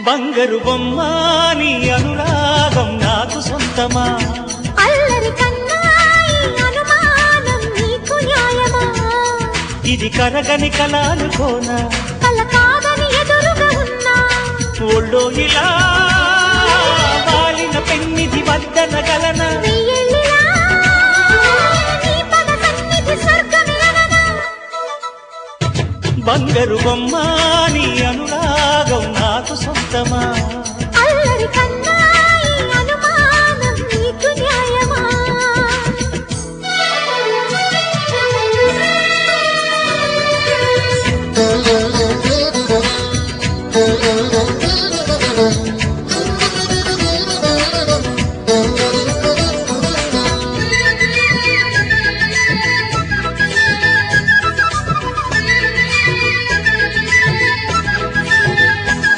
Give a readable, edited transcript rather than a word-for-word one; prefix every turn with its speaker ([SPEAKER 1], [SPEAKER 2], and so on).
[SPEAKER 1] బంగారు బొమ్మ నీ అనురాగం నాకు సొంతమా
[SPEAKER 2] అల్లరి కన్నాయి అనుమానం నీకు న్యాయమా
[SPEAKER 1] ఇది కరగని కలానుకోనా
[SPEAKER 2] కల కాదని ఎదురుగా ఉన్నా
[SPEAKER 1] ఒళ్ళో ఇలా వాలిన పెన్నిధి వద్దనగలనా
[SPEAKER 2] వెయ్యేళ్ళిలా నీ పద సన్నిధి స్వర్గమిలగనా
[SPEAKER 1] బంగారు బొమ్మ నీ అనురాగం నాకు సొంతమా
[SPEAKER 2] అల్లరి కన్నాయి అనుమానం నీకు న్యాయమా
[SPEAKER 3] Thank you.